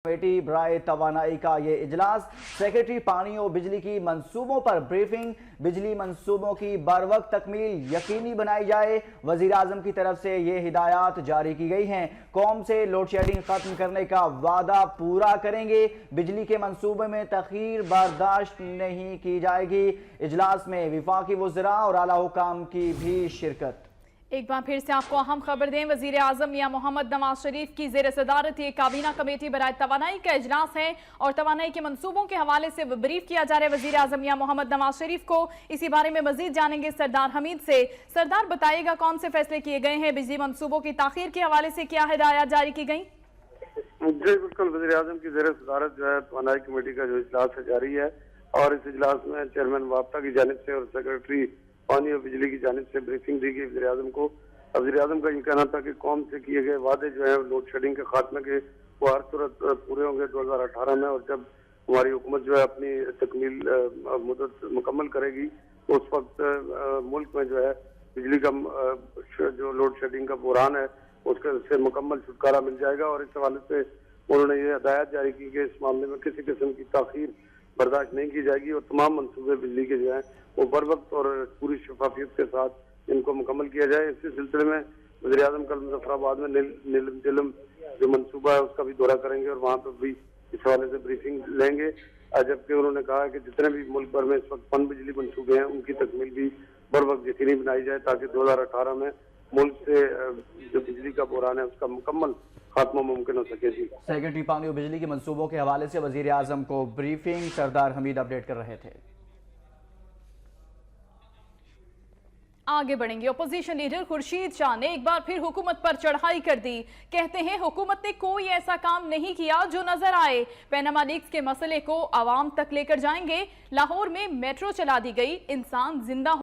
Committee बराए तवानाई का ये इजलास। सेक्रेटरी पानी और बिजली की मंसूबों पर ब्रीफिंग। बिजली मंसूबों की बरवक्त तकमील यकीनी बनाई जाए। वजीर आजम की तरफ से ये हिदायत जारी की गई हैं। कौम से लोड शेडिंग खत्म करने का वादा पूरा करेंगे। बिजली के मंसूबे में तखीर बर्दाश्त नहीं की जाएगी। इजलास में विफाकी वज़रा और आला हुकाम की भी शिरकत। एक बार फिर से आपको अहम खबर दें, वजीर आजम मियां मोहम्मद नवाज शरीफ की ज़ेर सदारत ये काबीना कमेटी बराए तवानाई का इजलास है और तवानाई के मंसूबों के हवाले से ब्रीफ किया जा रहा है वजीर आजम मियां मोहम्मद नवाज शरीफ को। इसी बारे में मजीद जानेंगे सरदार हमीद से। सरदार, बताइएगा कौन से फैसले किए गए हैं, बिजली मंसूबों की ताखीर के हवाले से क्या हिदायत जारी की गई? जी बिल्कुल, वज़ीर आज़म की ज़ेर सदारत जो है तवानाई कमेटी का जो इजलास है जारी है और इस इजलास में चेयरमैन वाफ्ता की जानिब से और सेक्रेटरी पानी और बिजली की जानिब से ब्रीफिंग दी गई वज़ीर आज़म को। वज़ीर आज़म का ये कहना था कि कौम से किए गए वादे जो है लोड शेडिंग के खात्मे के वो हर सूरत पूरे होंगे 2018 में, और जब हमारी हुकूमत जो है अपनी तकमील मुद्दत मुकम्मल करेगी तो उस वक्त मुल्क में जो है बिजली का जो लोड शेडिंग का बुरान है उसके से मुकम्मल छुटकारा मिल जाएगा। और इस हवाले से उन्होंने ये हदायत जारी की कि इस मामले में किसी किस्म की ताखीर बर्दाश्त नहीं की जाएगी और तमाम मनसूबे बिजली के जो है वो बर वक्त और पूरी शफाफियत के साथ इनको मुकम्मल किया जाए। इसी सिलसिले में वज़ीर आज़म कल मुजफ्फराबाद में नीलम झेलम जो मनसूबा है उसका भी दौरा करेंगे और वहाँ पर भी इस हवाले से ब्रीफिंग लेंगे। जबकि उन्होंने कहा है कि जितने भी मुल्क भर में इस वक्त पन बिजली मनसूबे हैं उनकी तकमील भी बर वक्त यकीनी बनाई जाए ताकि 2018 में मुल्क से जो बिजली का बुरान है उसका मुकम्मल खात्मा मुमकिन हो सके। जी, सेक्रेटरी पानी और बिजली के मंसूबों के हवाले से वजीर आजम को ब्रीफिंग सरदार हमीद अपडेट कर रहे थे। आगे बढ़ेंगे। अपोजिशन लीडर खुर्शीद शाह ने एक बार फिर हुकूमत पर चढ़ाई कर दी। कहते हैं हुकूमत ने कोई ऐसा काम नहीं किया जो नजर आए। पैनामा लीक्स के मसले को आवाम तक लेकर जाएंगे। लाहौर में मेट्रो चला दी गई, इंसान जिंदा